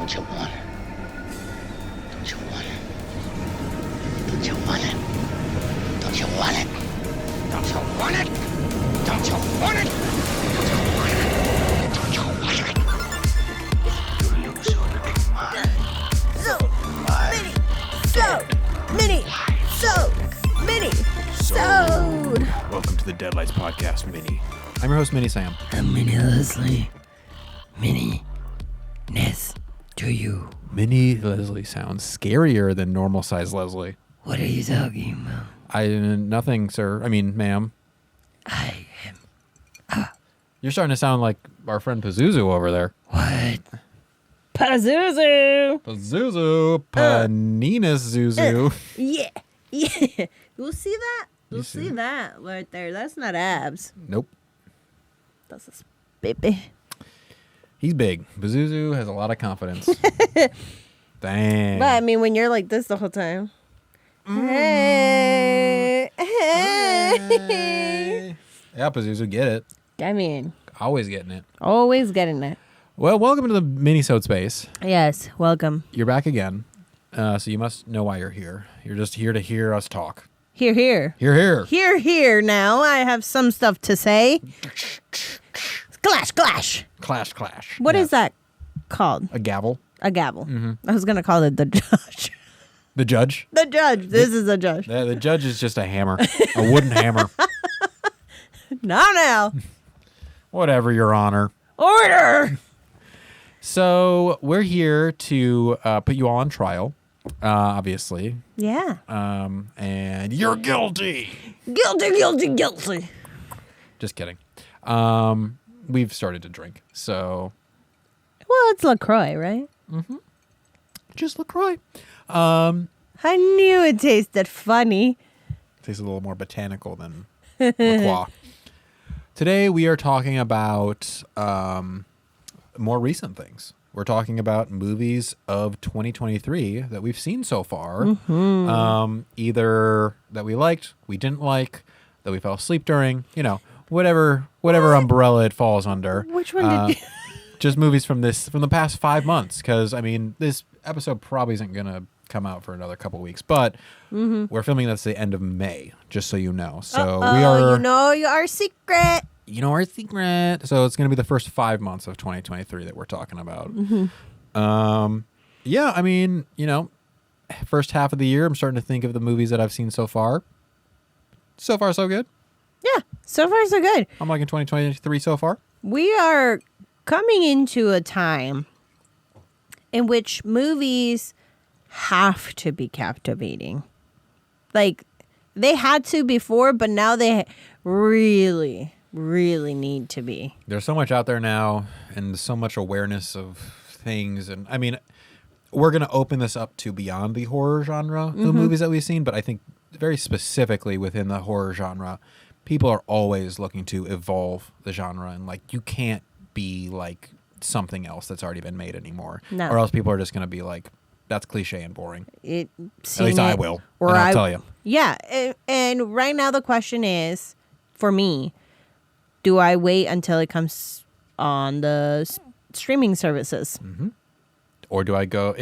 Don't you want it? Don't you want it? Don't you want it? Don't you want it? Don't you want it? Don't you want it? Don't you want it? Don't you want it? You lose your mind. Minisode. Welcome to the Deadlights podcast, Mini. I'm your host, Mini Sam. I'm Mini Leslie. Mini-ness to you. Mini Leslie sounds scarier than normal size Leslie. What are you talking about? Nothing, sir. I mean, ma'am. I am. You're starting to sound like our friend Pazuzu over there. What? Pazuzu. Pazuzu. Panina's Zuzu. Yeah. You'll see that? You'll see that right there. That's not abs. Nope. That's a baby. He's big. Pazuzu has a lot of confidence. Dang. But I mean, when you're like this the whole time. Hey. Yeah, Pazuzu, get it. I mean, Always getting it. always getting it. Well, welcome to the Minisode space. Yes, welcome. You're back again. So you must know why you're here. You're just here to hear us talk. Here. Here. Here now. I have some stuff to say. Clash. Clash. What is Yeah. that called? A gavel. A gavel. I was going to call it the judge. The judge. The judge. This is a judge. The judge is just a hammer. A wooden hammer. Now. Whatever, Your Honor. Order. So we're here to put you all on trial, obviously. Yeah. And you're guilty. Guilty. Just kidding. We've started to drink, so Well, it's LaCroix, right? just LaCroix. I knew it tasted funny. Tastes a little more botanical than LaCroix. Today we are talking about more recent things. We're talking about movies of 2023 that we've seen so far. Either that we liked, we didn't like, that we fell asleep during, whatever umbrella it falls under. Which one did you... Just movies from the past 5 months, because I mean this episode probably isn't gonna come out for another couple weeks, but we're filming that's the end of May, just so you know. So we are, our secret. our secret. So it's gonna be the first 5 months of 2023 that we're talking about. Yeah, I mean, first half of the year, I'm starting to think of the movies that I've seen so far. So far, so good. Yeah, so far so good. I'm liking 2023 so far. We are coming into a time in which movies have to be captivating. Like, they had to before, but now they really, really need to be. There's so much out there now and so much awareness of things. And I mean, we're going to open this up to beyond the horror genre, the movies that we've seen. But I think very specifically within the horror genre, people are always looking to evolve the genre. And like, you can't be like something else that's already been made anymore. No. Or else people are just going to be like, that's cliche and boring. At At least I will. Or and I'll tell you. Yeah, and right now the question is, for me, do I wait until it comes on the streaming services? Or do I go?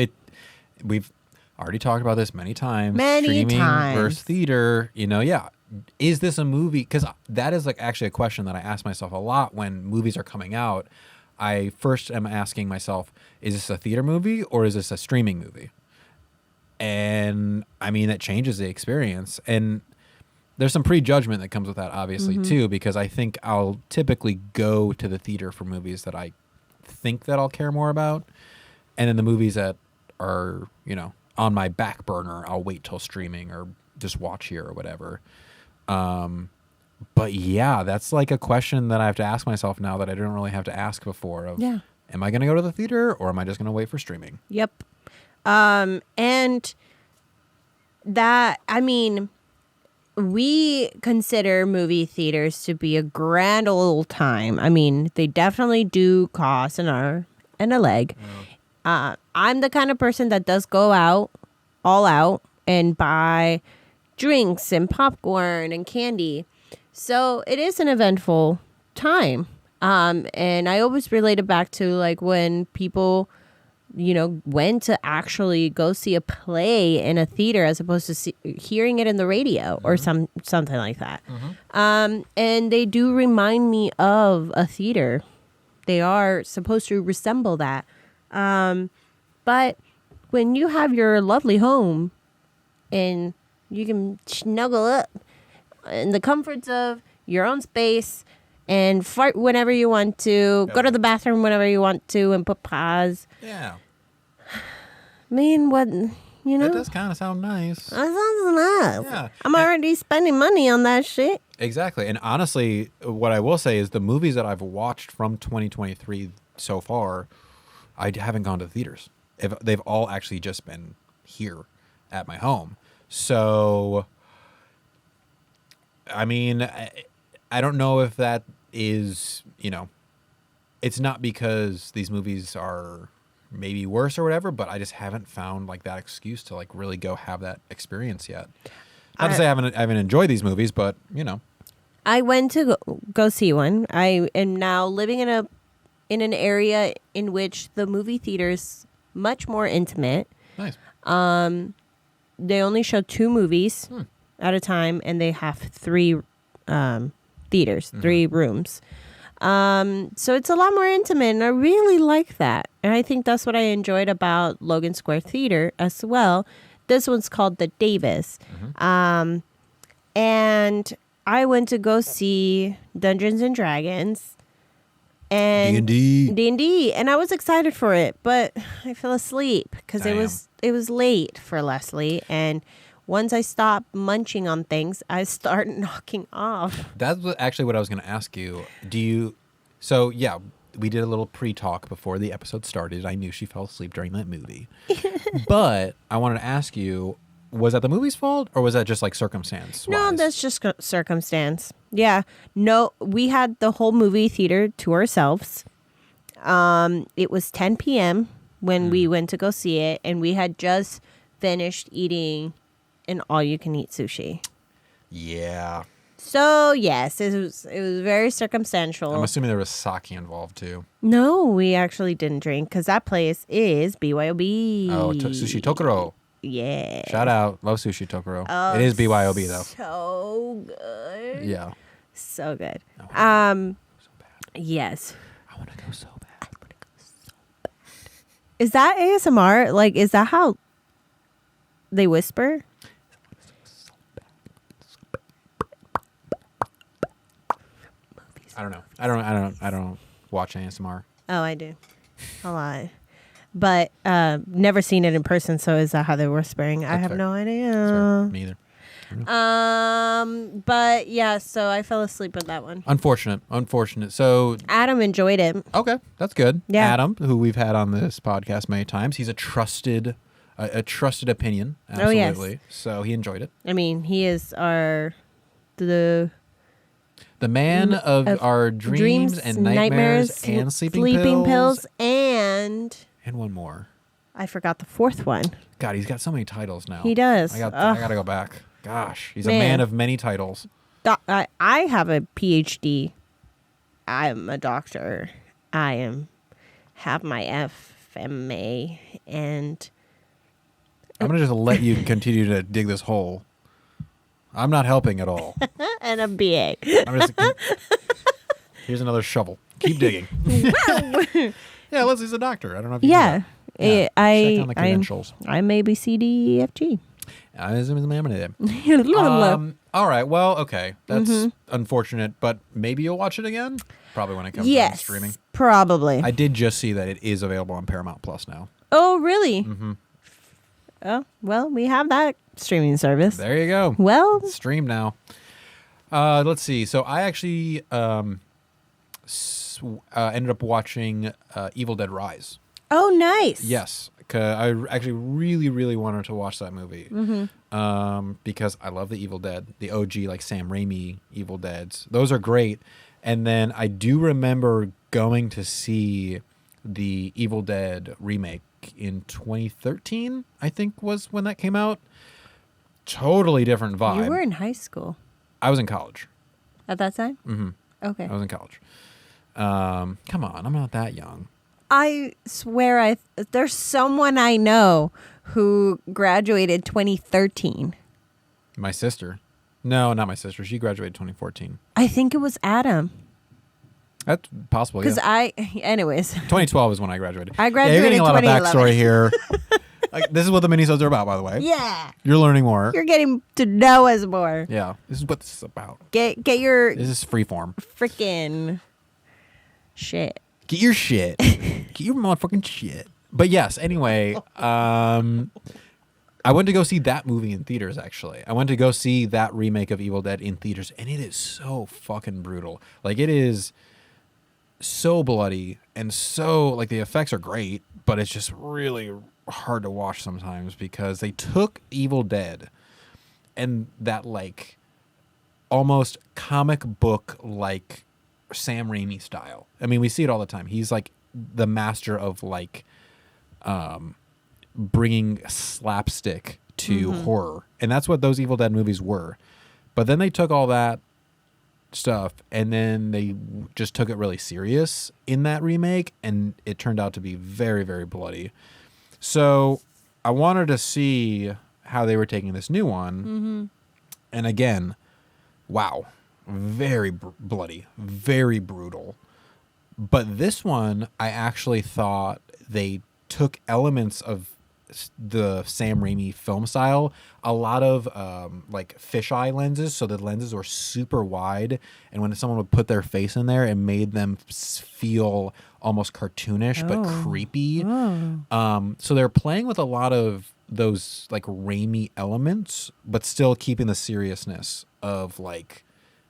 We've already talked about this many times. Many Streaming times. versus theater. Yeah. Is this a movie? Because that is like actually a question that I ask myself a lot when movies are coming out. I first am asking myself, is this a theater movie or is this a streaming movie? And I mean, that changes the experience. And there's some prejudgment that comes with that, obviously, too, because I think I'll typically go to the theater for movies that I think that I'll care more about. And then the movies that are, on my back burner, I'll wait till streaming or just watch here or whatever. But yeah, that's like a question that I have to ask myself now that I didn't really have to ask before. Am I going to go to the theater or am I just going to wait for streaming? Yep. And that, I mean, we consider movie theaters to be a grand old time. I mean, they definitely do cost an arm and a leg. I'm the kind of person that does go out, all out, and buy drinks and popcorn and candy. So it is an eventful time. And I always relate it back to like when people went to actually go see a play in a theater as opposed to hearing it in the radio or something like that. And they do remind me of a theater. They are supposed to resemble that. But when you have your lovely home and you can snuggle up in the comforts of your own space and fart whenever you want to, go to the bathroom whenever you want to, and put pause. Yeah. I mean, That does kind of sound nice. That sounds nice. Yeah. I'm already spending money on that shit. Exactly. And honestly, what I will say is the movies that I've watched from 2023 so far, I haven't gone to the theaters. They've all actually just been here at my home. So, I mean, I don't know if that is, it's not because these movies are maybe worse or whatever, but I just haven't found like that excuse to like really go have that experience yet. Not to say I haven't enjoyed these movies, but I went to go see one. I am now living in an area in which the movie theater is much more intimate. Nice. They only show 2 movies at a time, and they have 3 theaters, 3 rooms. So it's a lot more intimate, and I really like that. And I think that's what I enjoyed about Logan Square Theater as well. This one's called the Davis. And I went to go see Dungeons and Dragons and D&D, and I was excited for it, but I fell asleep because it was late for Leslie, and once I stop munching on things, I start knocking off. That's actually what I was going to ask you. So yeah, we did a little pre-talk before the episode started. I knew she fell asleep during that movie. But I wanted to ask you, was that the movie's fault or was that just like circumstance? No, that's just circumstance. Yeah. No, we had the whole movie theater to ourselves. It was 10 p.m. when we went to go see it, and we had just finished eating an all-you-can-eat sushi. Yeah. So, yes, it was very circumstantial. I'm assuming there was sake involved too. No, we actually didn't drink because that place is BYOB. Oh, Sushi Tokoro. Yeah. Shout out. Love Sushi Tokoro. Oh, it is BYOB though. So good. Yeah. So good. So bad. Yes. I want to go so bad. Is that ASMR? Like, is that how they whisper? I don't know. I don't watch ASMR. Oh, I do. A lot. But never seen it in person, so is that how they're whispering? I have fair. no idea. Sorry, me either. But yeah, so I fell asleep with that one. Unfortunate. So Adam enjoyed it. okay, that's good. Yeah. Adam, who we've had on this podcast many times, he's a trusted opinion. Absolutely. Oh, yes. So he enjoyed it. I mean, he is the man of our dreams and nightmares and sleeping pills and one more. I forgot the 4th one. God, he's got so many titles now. He does. I got to go back. Gosh, he's a Man. man of many titles. I have a PhD. I'm a doctor. Have my FMA, and I'm gonna just let you continue to dig this hole. I'm not helping at all. and a BA. Here's another shovel. Keep digging. Yeah, Leslie's a doctor. I don't know if you knew that. Yeah. Check on the credentials. I'm ABCDEFG. All right. Well, okay. That's unfortunate, but maybe you'll watch it again. Probably when it comes on streaming. Probably. I did just see that it is available on Paramount Plus now. Oh, really? Mm-hmm. Oh, well, we have that streaming service. There you go. Well, stream now. Let's see. So I actually ended up watching Evil Dead Rise. Oh, nice. Yes. I actually really, really wanted to watch that movie because I love the Evil Dead, the OG, like Sam Raimi Evil Deads. Those are great. And then I do remember going to see the Evil Dead remake in 2013, I think was when that came out. Totally different vibe. You were in high school. I was in college. At that time? Mm-hmm. Okay. I was in college. Come on, I'm not that young. I swear there's someone I know who graduated 2013. My sister. No, not my sister. She graduated 2014. I think it was Adam. That's possible, Because yeah. anyways. 2012 is when I graduated. I Yeah, graduated you're getting a lot of 2011. backstory here. Like, this is what the minisodes are about, by the way. Yeah. You're learning more. You're getting to know us more. Yeah, this is what this is about. Get your This is freeform. freaking shit. Get your shit. Get your motherfucking shit. But yes, anyway, I went to go see that movie in theaters, actually. I went to go see that remake of Evil Dead in theaters, and it is so fucking brutal. Like, it is so bloody and so, like, the effects are great, but it's just really hard to watch sometimes because they took Evil Dead and that, like, almost comic book, like, Sam Raimi style. I mean, we see it all the time. He's, like, the master of, like, bringing slapstick to horror. And that's what those Evil Dead movies were. But then they took all that stuff and then they just took it really serious in that remake, and it turned out to be very, very bloody. So I wanted to see how they were taking this new one. And again, wow, very bloody, very brutal. But this one, I actually thought they took elements of the Sam Raimi film style, a lot of like fisheye lenses, so the lenses were super wide, and when someone would put their face in there, it made them feel almost cartoonish but creepy. So they're playing with a lot of those like Raimi elements, but still keeping the seriousness of like,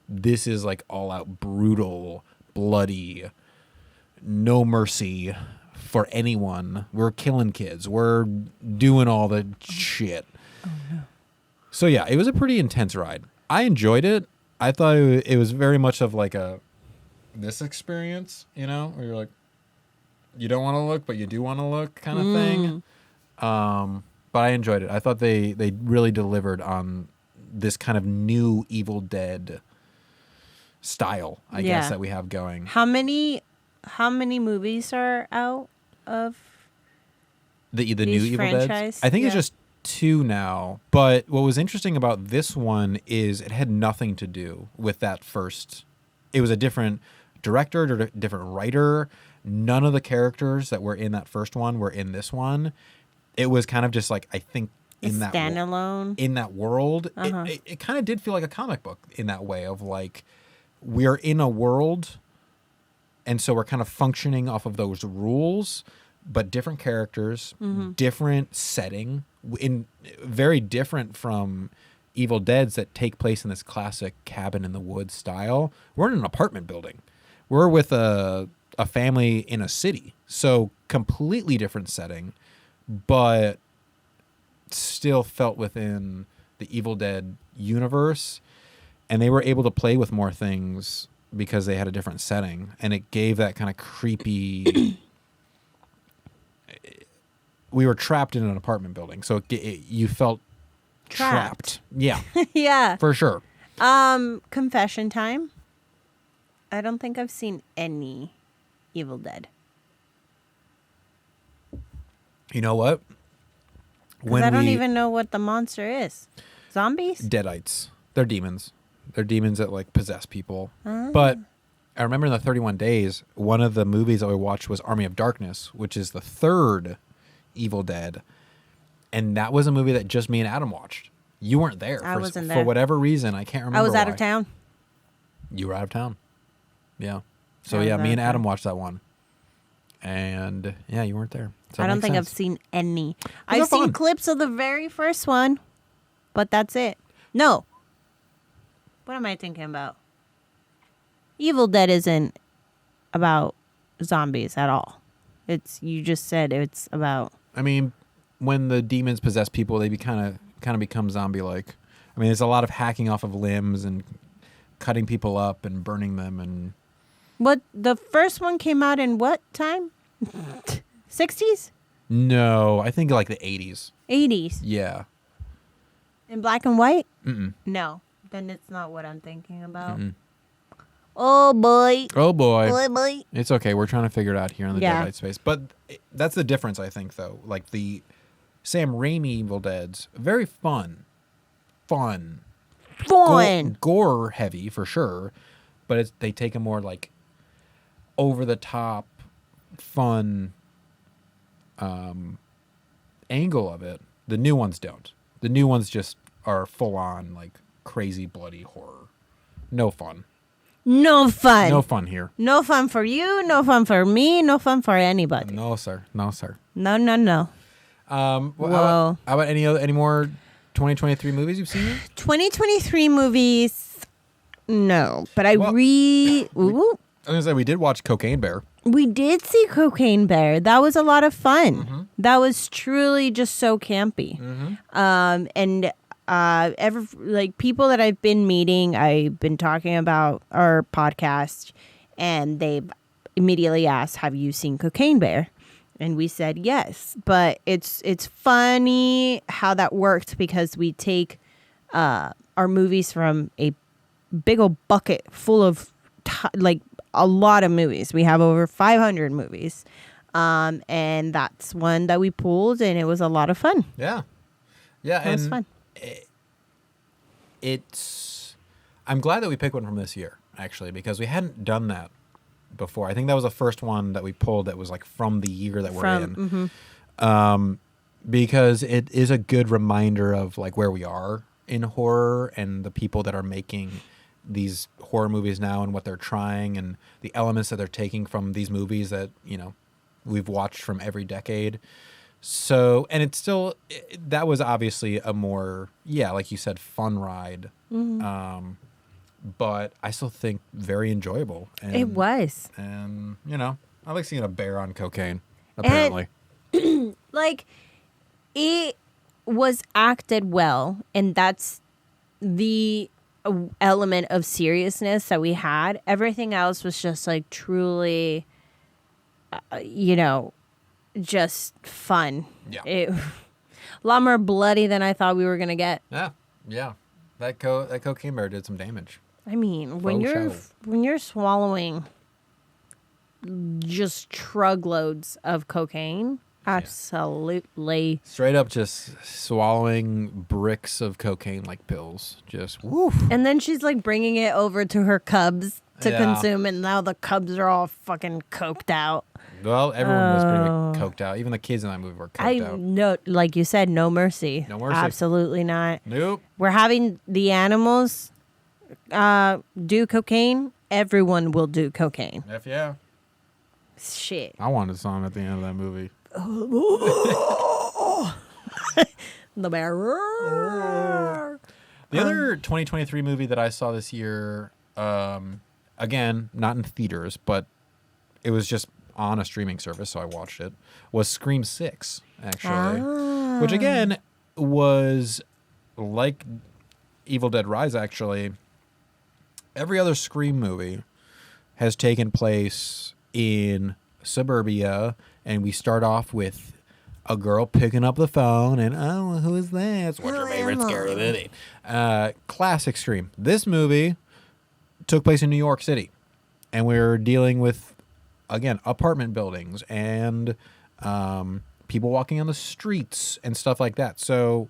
this is like all out brutal, bloody, no mercy for anyone. We're killing kids. We're doing all the shit. Oh, no. So yeah, it was a pretty intense ride. I enjoyed it. I thought it was very much of like this experience, you know, where you're like, you don't want to look, but you do want to look kind of thing. But I enjoyed it. I thought they really delivered on this kind of new Evil Dead style, I guess, that we have going. How many movies are out of the new Evil franchise? Dead? I think it's just 2 now. But what was interesting about this one is it had nothing to do with that first. It was a different director, different writer. None of the characters that were in that first one were in this one. It was kind of just like, I think, in that standalone in that world. It kind of did feel like a comic book in that way of like, we're in a world, and so we're kind of functioning off of those rules, but different characters, different setting, in very different from Evil Deads that take place in this classic cabin in the woods style. We're in an apartment building. We're with a family in a city, so completely different setting, but still felt within the Evil Dead universe. And they were able to play with more things because they had a different setting, and it gave that kind of creepy. We were trapped in an apartment building, so you felt trapped. Yeah, yeah, for sure. Confession time. I don't think I've seen any Evil Dead. You know what? I don't even know what the monster is. Zombies? Deadites. They're demons. They're demons that like possess people. But I remember in the 31 Days, one of the movies that we watched was Army of Darkness, which is the third Evil Dead. And that was a movie that just me and Adam watched. You weren't there. I wasn't there. For whatever reason. I can't remember I was out why. of town. You were out of town. Yeah. So yeah, me and Adam watched that one. And yeah, you weren't there. So I don't think I've seen any. I've seen clips of the very first one, but that's it. No. What am I thinking about? Evil Dead isn't about zombies at all. You just said it's about. I mean, when the demons possess people, they kind of become zombie-like. I mean, there's a lot of hacking off of limbs and cutting people up and burning them and. What, the first one came out in what time? 60s? No, I think like the 80s. 80s. Yeah. In black and white? Mm-mm. No. Then it's not what I'm thinking about. Mm-mm. Oh boy. Oh boy. Oh boy. It's okay. We're trying to figure it out here in the Yeah. Deadlight space. But that's the difference, I think, though. Like the Sam Raimi Evil Dead's very fun. Fun. Gore heavy for sure, but they take a more like over the top fun angle of it. The new ones don't. The new ones just are full on like crazy bloody horror. No fun. No fun. No fun here. No fun for you. No fun for me. No fun for anybody. No sir. No sir. No, no, no. How about any more 2023 movies you've seen? 2023 movies. No, but I Well, Ooh, I was gonna say we did watch Cocaine Bear. we did see Cocaine Bear. That was a lot of fun. Mm-hmm. That was truly just so campy. And like people that I've been meeting, I've been talking about our podcast, and they've immediately asked, "Have you seen Cocaine Bear?" And we said yes. But it's funny how that worked, because we take our movies from a big old bucket full of like a lot of movies. We have over 500 movies. And that's one that we pulled, and it was a lot of fun. Yeah. Yeah. It was fun. I'm glad that we picked one from this year, actually, because we hadn't done that before. I think that was the first one that we pulled that was like from the year that we're in. Because it is a good reminder of like where we are in horror and the people that are making these horror movies now and what they're trying and the elements that they're taking from these movies that, you know, we've watched from every decade. So, and it's still, that was obviously a more, like you said, fun ride. But I still think very enjoyable. And, It was. And, you know, I like seeing a bear on cocaine, apparently. Like, it was acted well, and that's the element of seriousness that we had. Everything else was just like truly, just fun. Yeah. A lot more bloody than I thought we were gonna get. Yeah. That cocaine bear did some damage. I mean, when Faux you're swallowing just truckloads of cocaine, absolutely. Straight up just swallowing bricks of cocaine like pills. Just woof. And then she's like bringing it over to her cubs to Yeah. consume, and now the cubs are all fucking coked out. Well, everyone was pretty much coked out. Even the kids in that movie were coked out. No, like you said, no mercy. No mercy. Absolutely not. Nope. We're having the animals do cocaine. Everyone will do cocaine. F yeah. Shit. I wanted a song at the end of that movie. The bear. The other 2023 movie that I saw this year, again, not in theaters, but it was just on a streaming service, so I watched it, was Scream 6, actually. Which, again, was like Evil Dead Rise, actually. Every other Scream movie has taken place in suburbia, and we start off with a girl picking up the phone and, oh, who is this? What's your favorite scary movie? Classic Scream. This movie took place in New York City, and we're dealing with, again, apartment buildings and people walking on the streets and stuff like that. So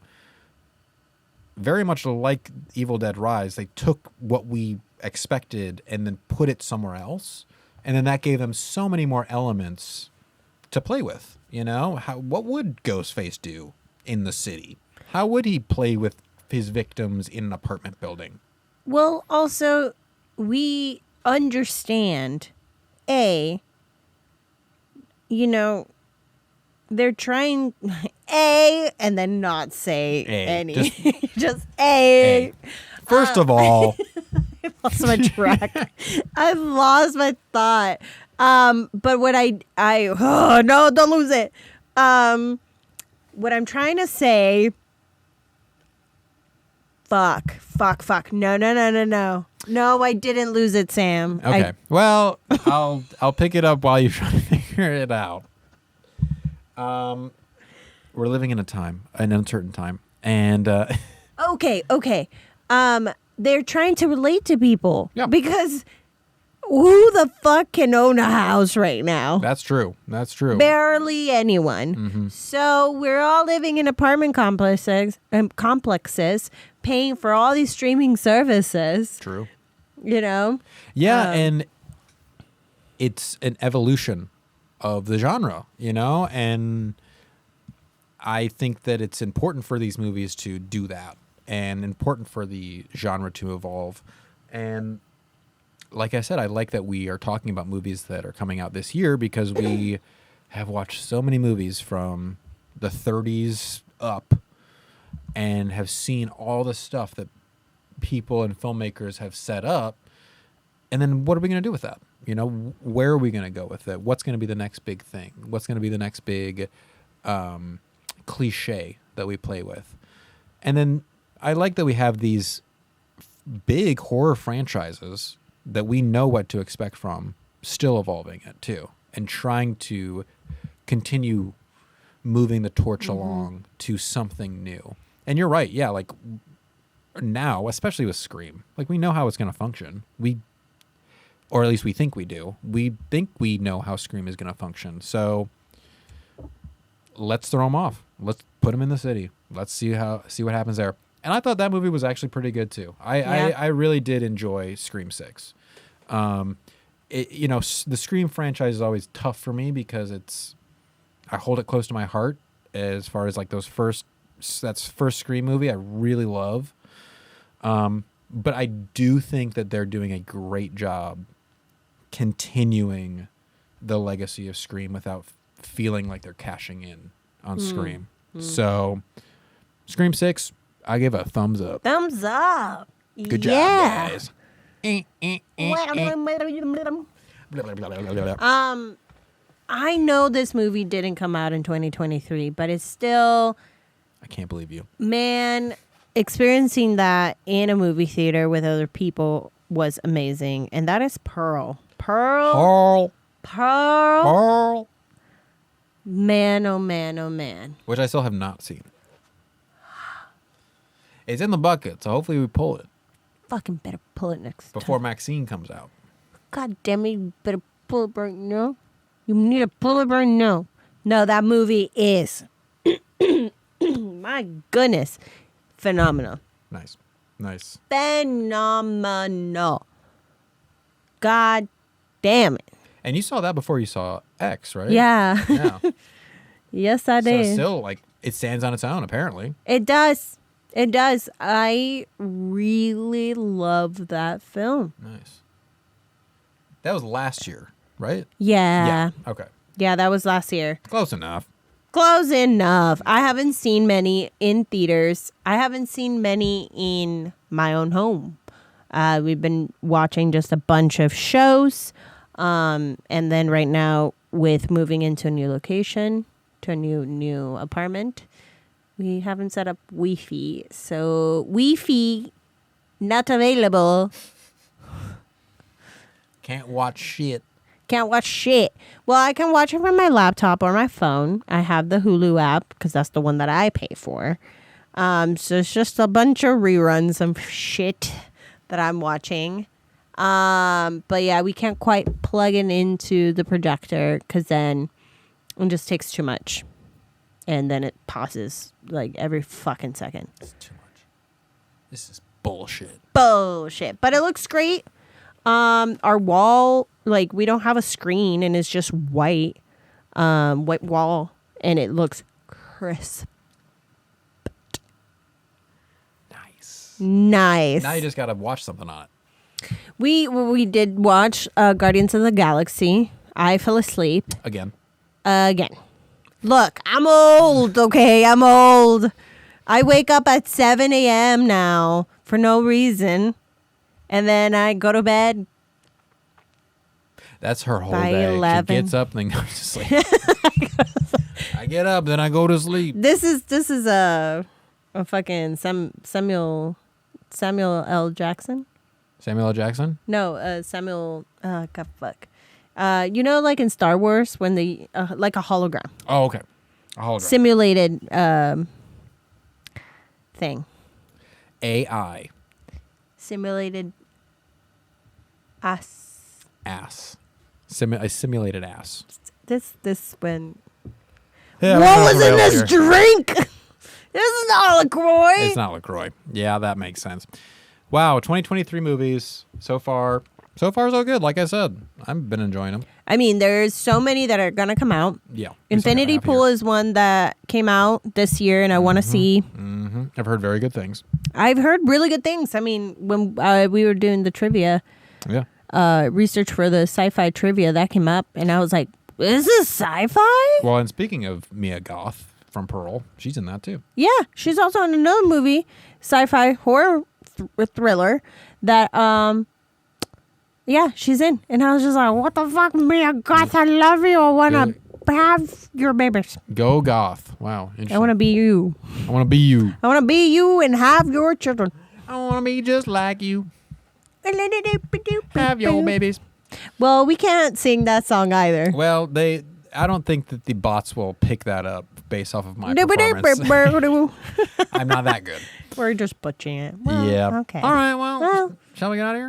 very much like Evil Dead Rise, they took what we expected and then put it somewhere else. And then that gave them so many more elements to play with. You know, what would Ghostface do in the city? How would he play with his victims in an apartment building? Well, also, we understand, they're trying, and then not say any. Just A. First of all, Lost my track. I've lost my thought. But what no, don't lose it. What I'm trying to say, fuck. No. No, I didn't lose it, Sam. okay. Well, I'll pick it up while you try to figure it out. We're living in an uncertain time, and Okay. They're trying to relate to people. Yeah. Because who the fuck can own a house right now? That's true. That's true. Barely anyone. So we're all living in apartment complexes, paying for all these streaming services. True. You know? Yeah, and it's an evolution of the genre, you know? And I think that it's important for these movies to do that and important for the genre to evolve. And like I said, I like that we are talking about movies that are coming out this year because we have watched so many movies from the 30s up and have seen all the stuff that people and filmmakers have set up. And then what are we going to do with that? You know, where are we going to go with it? What's going to be the next big thing? What's going to be the next big cliche that we play with? And then I like that we have these big horror franchises that we know what to expect from, still evolving it too, and trying to continue moving the torch along to something new. And you're right, yeah, like now, especially with Scream, like we know how it's going to function. Or at least we think we do. We think we know how Scream is going to function. So let's throw them off. Let's put them in the city. Let's see what happens there. And I thought that movie was actually pretty good too. I really did enjoy Scream 6. You know, the Scream franchise is always tough for me because I hold it close to my heart as far as like that's first Scream movie I really love. But I do think that they're doing a great job continuing the legacy of Scream without feeling like they're cashing in on Scream. So Scream 6, I give a thumbs up. Thumbs up. Good job, guys. I know this movie didn't come out in 2023, but it's still, I can't believe you. man, experiencing that in a movie theater with other people was amazing. And that is Pearl. Pearl. Man, oh man, oh man. Which I still have not seen. It's in the bucket, so hopefully we pull it Fucking better pull it next before time. Maxine comes out. God damn it, you better pull it right now. You need to pull it right now. No, that movie is, my goodness, phenomenal. Nice. Phenomenal. God damn it. And you saw that before you saw X, right? Yeah. Yeah. Yes, I So did. still, like, it stands on its own, apparently. It does. It does. I really love that film. Nice. That was last year, right? Yeah. Okay. Yeah, that was last year. Close enough. Close enough. I haven't seen many in theaters. I haven't seen many in my own home. We've been watching just a bunch of shows. And then right now, with moving into a new location, to a new apartment, we haven't set up Wi-Fi. So Wi-Fi not available. Can't watch shit. Can't watch shit. Well, I can watch it from my laptop or my phone. I have the Hulu app because that's the one that I pay for. So it's just a bunch of reruns of shit that I'm watching. But yeah, we can't quite plug it into the projector because then it just takes too much. And then it pauses like every fucking second. It's too much. This is bullshit. Bullshit. But it looks great. Our wall, like, we don't have a screen and it's just white wall, and it looks crisp. Nice. Nice. Now you just gotta watch something on it. We did watch Guardians of the Galaxy. I fell asleep Again. again. Look, I'm old, okay? I'm old. I wake up at 7 a.m. now for no reason. And then I go to bed. That's her whole By day. 11. She gets up and then goes to sleep. I get up, then I go to sleep. This is a fucking Samuel L. Jackson. Samuel L. Jackson? No, Samuel. God, fuck. You know, like in Star Wars when they like a hologram, Oh, okay. A hologram. simulated thing, AI. simulated us. ass. A simulated ass. This when. Yeah, What was in this drink? This is not LaCroix. It's not LaCroix. Yeah, that makes sense. Wow, 2023 movies so far so good. Like I said, I've been enjoying them. I mean, there's so many that are gonna come out. Yeah, Infinity Pool is one that came out this year, and I want to see. Mm-hmm. I've heard very good things. I've heard really good things. I mean, when we were doing the trivia, research for the sci-fi trivia, that came up, and I was like, "Is this sci-fi?" Well, and speaking of Mia Goth from Pearl, she's in that too. Yeah, she's also in another movie, sci-fi horror thriller that yeah, she's in. And I was just like, what the fuck, Mia Goth, I love you. I want to have your babies. Go Goth. Wow. I want to be you. I want to be you. I want to be you and have your children. I want to be just like you. Have your babies. Well, we can't sing that song either. Well, I don't think that the bots will pick that up based off of my performance. I'm not that good. We're just butchering it. Well, yeah. Okay. All right. Well, shall we get out of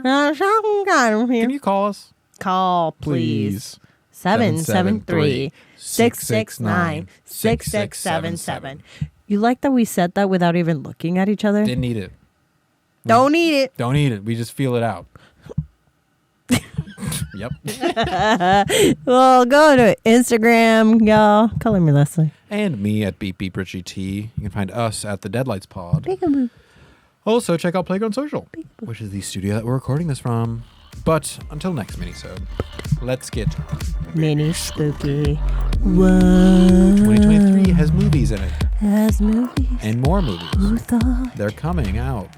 here? Can you call us? Call, please. 773-669-6677. You like that we said that without even looking at each other? Didn't need it. Don't need it. Don't need it. We just feel it out. Yep. Well, go to Instagram, y'all. Color me Leslie. And me at Beep Beep Richie T. You can find us at the Deadlights Pod. Peekaboo. Also, check out Playground Social, which is the studio that we're recording this from. But until next minisode, let's get mini spooky. What? 2023 has movies in it. Has movies. And more movies. Who thought? They're coming out.